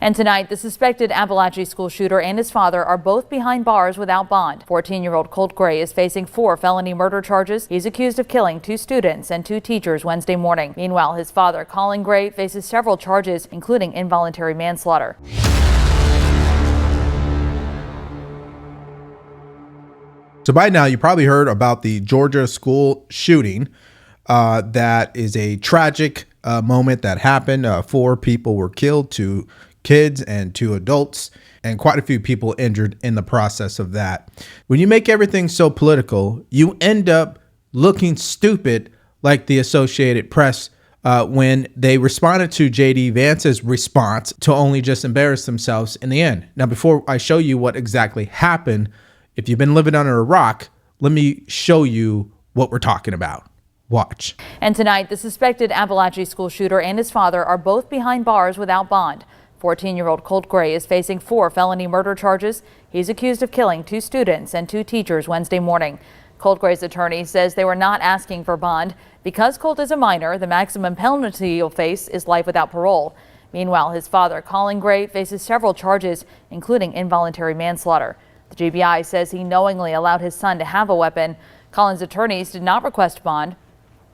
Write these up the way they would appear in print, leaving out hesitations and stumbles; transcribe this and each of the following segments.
And tonight, the suspected Appalachia school shooter and his father are both behind bars without bond. 14-year-old Colt Gray is facing 4 felony murder charges. He's accused of killing 2 students and 2 teachers Wednesday morning. Meanwhile, his father, Colin Gray, faces several charges, including involuntary manslaughter. So by now, you probably heard about the Georgia school shooting. That is a tragic moment that happened. 4 people were killed, 2 kids and 2 adults, and quite a few people injured in the process of that. When you make everything so political, you end up looking stupid like the Associated Press when they responded to JD Vance's response to only just embarrass themselves in the end. Now, before I show you what exactly happened, if you've been living under a rock, let me show you what we're talking about. Watch. And tonight, the suspected Appalachia school shooter and his father are both behind bars without bond. 14-year-old Colt Gray is facing 4 felony murder charges. He's accused of killing 2 students and 2 teachers Wednesday morning. Colt Gray's attorney says they were not asking for bond. Because Colt is a minor, the maximum penalty he'll face is life without parole. Meanwhile, his father, Colin Gray, faces several charges, including involuntary manslaughter. The GBI says he knowingly allowed his son to have a weapon. Colin's attorneys did not request bond.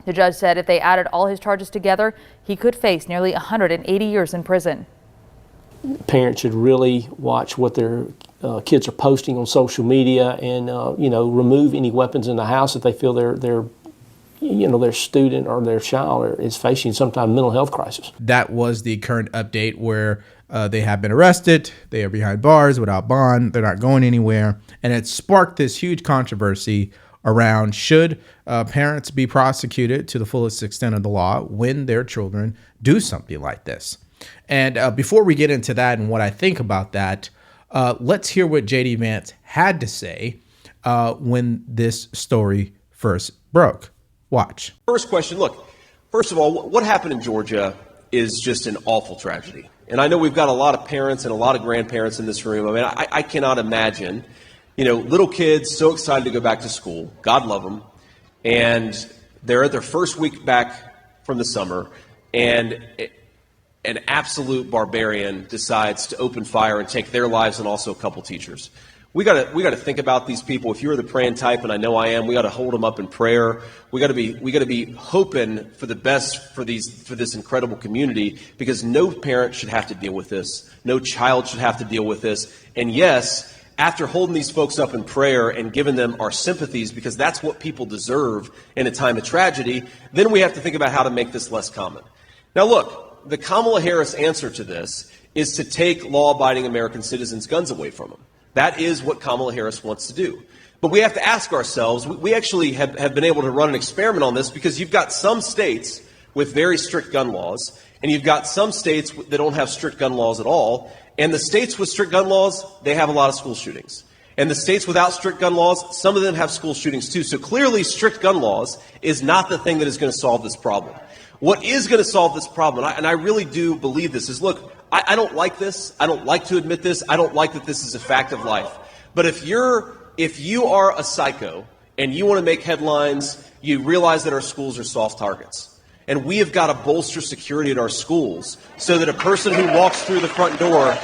The judge said if they added all his charges together, he could face nearly 180 years in prison. Parents should really watch what their kids are posting on social media and, remove any weapons in the house if they feel their student or their child is facing some type of mental health crisis. That was the current update where they have been arrested. They are behind bars without bond. They're not going anywhere. And it sparked this huge controversy around should parents be prosecuted to the fullest extent of the law when their children do something like this. And before we get into that and what I think about that, let's hear what JD Vance had to say when this story first broke. Watch. First question, look, first of all, what happened in Georgia is just an awful tragedy. And I know we've got a lot of parents and a lot of grandparents in this room. I mean, I cannot imagine, little kids so excited to go back to school. God love them. And they're at their first week back from the summer, and an absolute barbarian decides to open fire and take their lives and also a couple teachers. We got to think about these people. If you're the praying type, and I know I am, we got to hold them up in prayer. We got to be hoping for the best for this incredible community, because no parent should have to deal with this. No child should have to deal with this. And yes, after holding these folks up in prayer and giving them our sympathies, because that's what people deserve in a time of tragedy, then we have to think about how to make this less common. Now look, the Kamala Harris answer to this is to take law-abiding American citizens' guns away from them. That is what Kamala Harris wants to do. But we have to ask ourselves, we actually have been able to run an experiment on this, because you've got some states with very strict gun laws, and you've got some states that don't have strict gun laws at all. And the states with strict gun laws, they have a lot of school shootings. And the states without strict gun laws, some of them have school shootings too. So clearly strict gun laws is not the thing that is going to solve this problem. What is going to solve this problem, and I really do believe this, is, look, I don't like this. I don't like to admit this. I don't like that this is a fact of life. But if you are a psycho and you want to make headlines, you realize that our schools are soft targets. And we have got to bolster security at our schools so that a person who walks through the front door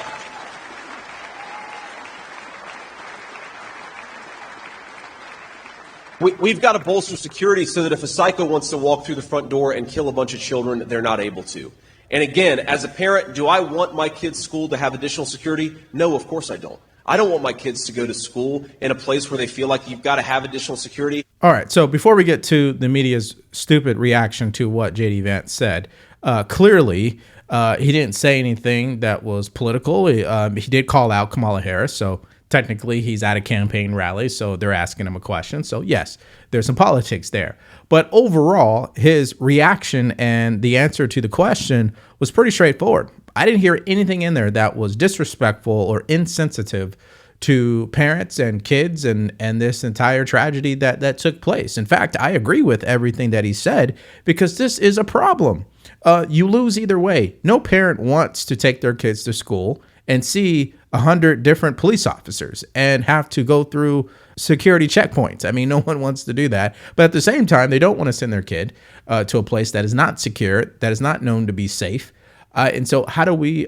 We've got to bolster security so that if a psycho wants to walk through the front door and kill a bunch of children, they're not able to. And again, as a parent, do I want my kids' school to have additional security? No, of course I don't. I don't want my kids to go to school in a place where they feel like you've got to have additional security. All right. So before we get to the media's stupid reaction to what JD Vance said, clearly he didn't say anything that was political. He did call out Kamala Harris. So technically he's at a campaign rally, so they're asking him a question. So yes, there's some politics there. But overall, his reaction and the answer to the question was pretty straightforward. I didn't hear anything in there that was disrespectful or insensitive to parents and kids and this entire tragedy that took place. In fact, I agree with everything that he said, because this is a problem. You lose either way. No parent wants to take their kids to school and see 100 different police officers and have to go through security checkpoints. I mean, no one wants to do that. But at the same time, they don't want to send their kid to a place that is not secure, that is not known to be safe. And so how do we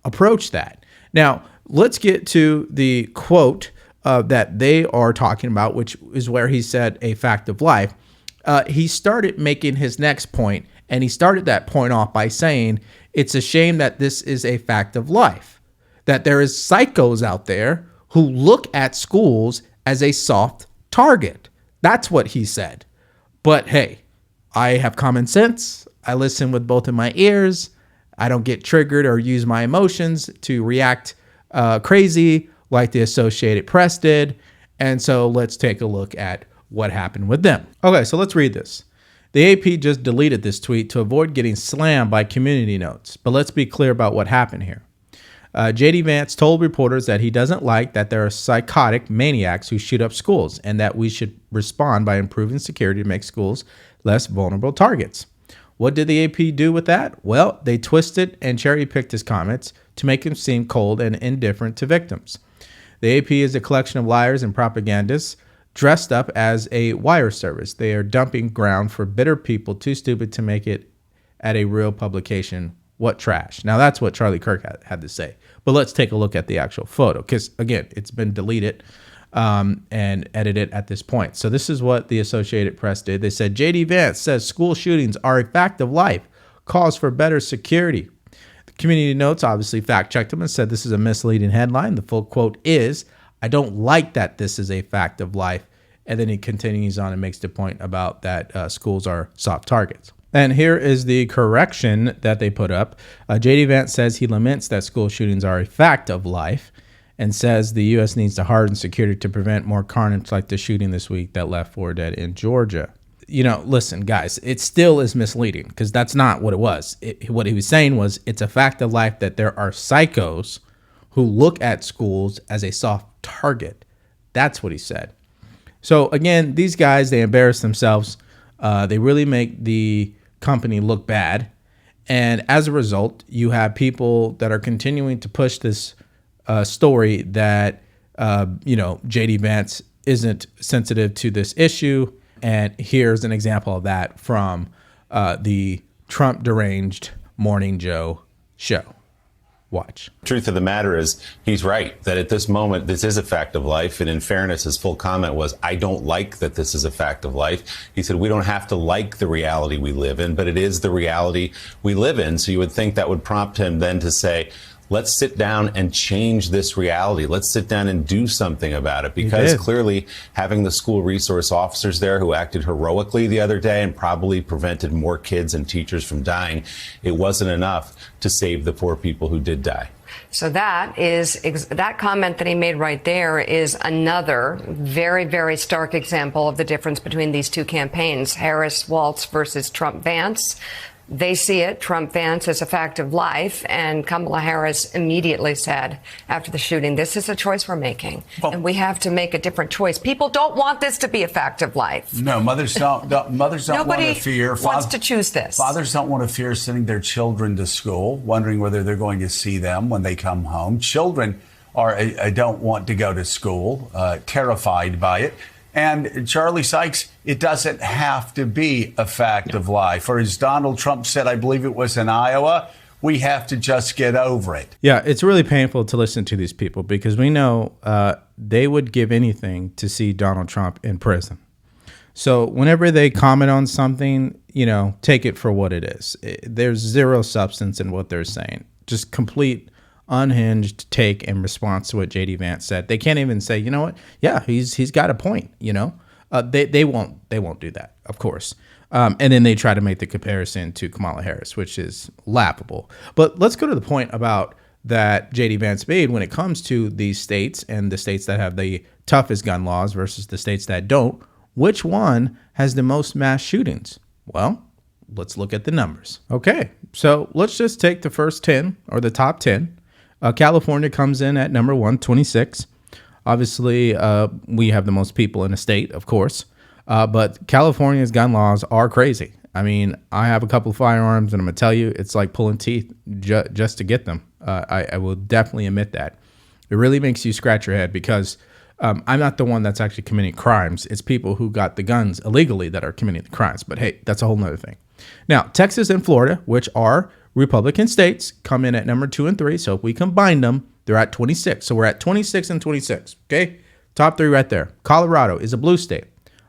approach that. Now, let's get to the quote that they are talking about, which is where he said a fact of life. He started making his next point, and he started that point off by saying, it's a shame that this is a fact of life, that there is psychos out there who look at schools as a soft target. That's what he said. But hey, I have common sense. I listen with both of my ears. I don't get triggered or use my emotions to react crazy like the Associated Press did. And so let's take a look at what happened with them. Okay, so let's read this. The AP just deleted this tweet to avoid getting slammed by community notes. But let's be clear about what happened here. JD Vance told reporters that he doesn't like that there are psychotic maniacs who shoot up schools and that we should respond by improving security to make schools less vulnerable targets. What did the AP do with that? Well, they twisted and cherry-picked his comments to make him seem cold and indifferent to victims. The AP is a collection of liars and propagandists dressed up as a wire service. They are dumping ground for bitter people too stupid to make it at a real publication. What trash. Now, that's what Charlie Kirk had to say. But let's take a look at the actual photo because, again, it's been deleted and edited at this point. So this is what the Associated Press did. They said, JD Vance says school shootings are a fact of life, calls for better security. The community notes obviously fact-checked him and said this is a misleading headline. The full quote is, I don't like that this is a fact of life. And then he continues on and makes the point about that schools are soft targets. And here is the correction that they put up. JD Vance says he laments that school shootings are a fact of life and says the U.S. needs to harden security to prevent more carnage like the shooting this week that left 4 dead in Georgia. You know, listen, guys, it still is misleading because that's not what it was. What he was saying was it's a fact of life that there are psychos who look at schools as a soft target. That's what he said. So, again, these guys, they embarrass themselves. They really make the company look bad. And as a result, you have people that are continuing to push this story that, JD Vance isn't sensitive to this issue. And here's an example of that from the Trump deranged Morning Joe show. Watch. Truth of the matter is, he's right that at this moment, this is a fact of life. And in fairness, his full comment was, I don't like that this is a fact of life. He said, we don't have to like the reality we live in, but it is the reality we live in. So you would think that would prompt him then to say, let's sit down and change this reality. Let's sit down and do something about it, because clearly having the school resource officers there who acted heroically the other day and probably prevented more kids and teachers from dying, it wasn't enough to save the poor people who did die. So that comment that he made right there is another very, very stark example of the difference between these two campaigns, Harris-Walz versus Trump-Vance. They see it, Trump-Vance, as a fact of life, and Kamala Harris immediately said after the shooting, this is a choice we're making, and we have to make a different choice. People don't want this to be a fact of life. No, mothers don't want to fear. Nobody wants to choose this. Fathers don't want to fear sending their children to school, wondering whether they're going to see them when they come home. Children don't want to go to school, terrified by it. And Charlie Sykes, it doesn't have to be a fact of life. Or as Donald Trump said, I believe it was in Iowa, we have to just get over it. Yeah, it's really painful to listen to these people because we know they would give anything to see Donald Trump in prison. So whenever they comment on something, take it for what it is. There's zero substance in what they're saying. Just complete unhinged take in response to what JD Vance said. They can't even say, you know what? Yeah, he's got a point. They won't do that, of course. And then they try to make the comparison to Kamala Harris, which is laughable. But let's go to the point about that JD Vance made when it comes to these states and the states that have the toughest gun laws versus the states that don't. Which one has the most mass shootings? Well, let's look at the numbers. Okay, so let's just take the first 10 or the top 10. California comes in at number 126. Obviously, we have the most people in the state, of course. But California's gun laws are crazy. I mean, I have a couple of firearms, and I'm going to tell you, it's like pulling teeth just to get them. I will definitely admit that. It really makes you scratch your head because I'm not the one that's actually committing crimes. It's people who got the guns illegally that are committing the crimes. But hey, that's a whole nother thing. Now, Texas and Florida, which are Republican states come in at number 2 and 3. So if we combine them, they're at 26. So we're at 26 and 26. Okay. Top 3 right there. Colorado is a blue state.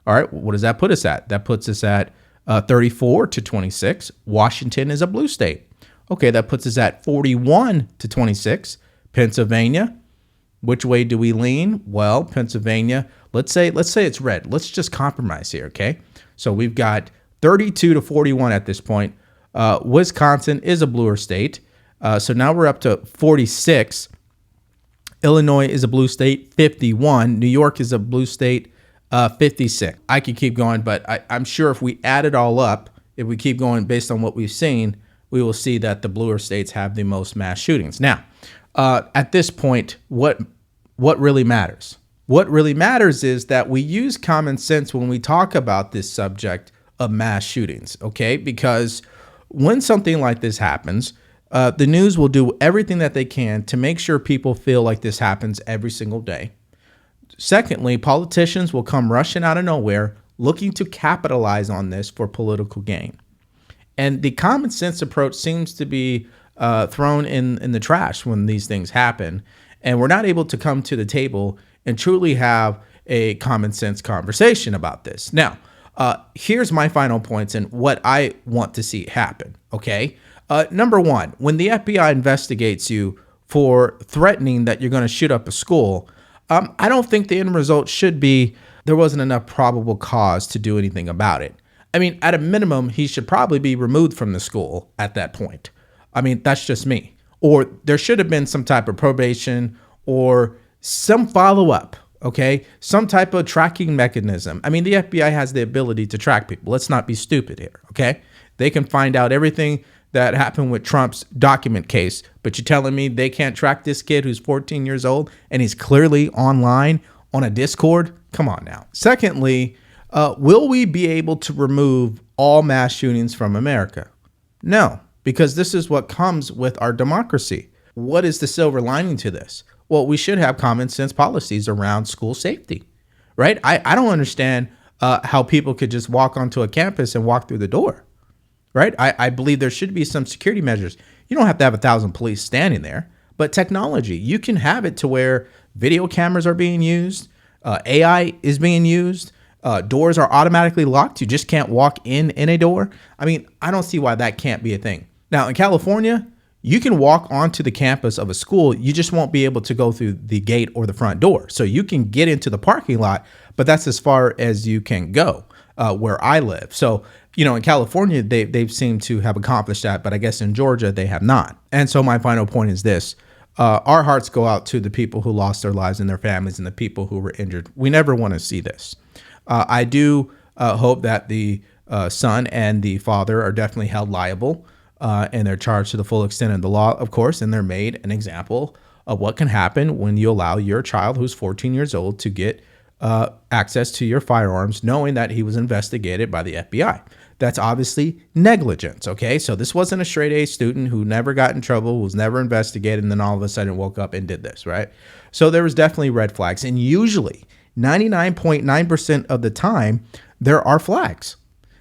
All right. What does that put us at? That puts us at 34 to 26. Washington is a blue state. Okay. That puts us at 41 to 26. Pennsylvania. Which way do we lean? Well, Pennsylvania, let's say it's red. Let's just compromise here, okay? So we've got 32 to 41 at this point. Wisconsin is a bluer state. So now we're up to 46. Illinois is a blue state, 51. New York is a blue state, 56. I could keep going, but I'm sure if we add it all up, if we keep going based on what we've seen, we will see that the bluer states have the most mass shootings. Now, at this point, what really matters? What really matters is that we use common sense when we talk about this subject of mass shootings, okay? Because when something like this happens, the news will do everything that they can to make sure people feel like this happens every single day. Secondly, politicians will come rushing out of nowhere looking to capitalize on this for political gain. And the common sense approach seems to be thrown in the trash when these things happen. And we're not able to come to the table and truly have a common sense conversation about this. Now, here's my final points and what I want to see happen, okay? Number one, when the FBI investigates you for threatening that you're going to shoot up a school, I don't think the end result should be there wasn't enough probable cause to do anything about it. I mean, at a minimum, he should probably be removed from the school at that point. I mean, that's just me. Or there should have been some type of probation or some follow-up, okay? Some type of tracking mechanism. I mean, the FBI has the ability to track people. Let's not be stupid here, okay? They can find out everything that happened with Trump's document case, but you're telling me they can't track this kid who's 14 years old and he's clearly online on a Discord? Come on now. Secondly, will we be able to remove all mass shootings from America? No. Because this is what comes with our democracy. What is the silver lining to this? Well, we should have common sense policies around school safety, right? I don't understand how people could just walk onto a campus and walk through the door, right? I believe there should be some security measures. You don't have to have 1,000 police standing there, but technology, you can have it to where video cameras are being used, AI is being used, doors are automatically locked. You just can't walk in a door. I mean, I don't see why that can't be a thing. Now, in California, you can walk onto the campus of a school. You just won't be able to go through the gate or the front door. So you can get into the parking lot, but that's as far as you can go where I live. So, you know, in California, they've seemed to have accomplished that, but I guess in Georgia, they have not. And so my final point is this. Our hearts go out to the people who lost their lives and their families and the people who were injured. We never want to see this. I do hope that the son and the father are definitely held liable. And they're charged to the full extent of the law, of course, and they're made an example of what can happen when you allow your child who's 14 years old to get access to your firearms, knowing that he was investigated by the FBI. That's obviously negligence, okay? So this wasn't a straight A student who never got in trouble, was never investigated, and then all of a sudden woke up and did this, right? So there was definitely red flags, and usually 99.9% of the time, there are flags.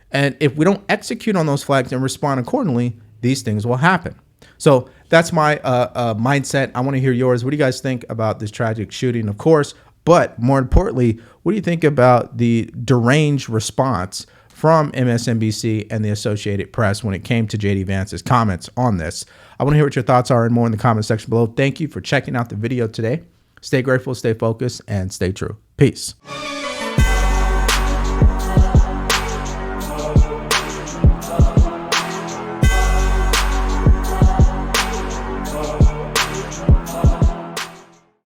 And if we don't execute on those flags and respond accordingly, these things will happen. So that's my mindset. I want to hear yours. What do you guys think about this tragic shooting, of course? But more importantly, what do you think about the deranged response from MSNBC and the Associated Press when it came to JD Vance's comments on this? I want to hear what your thoughts are and more in the comment section below. Thank you for checking out the video today. Stay grateful, stay focused, and stay true. Peace.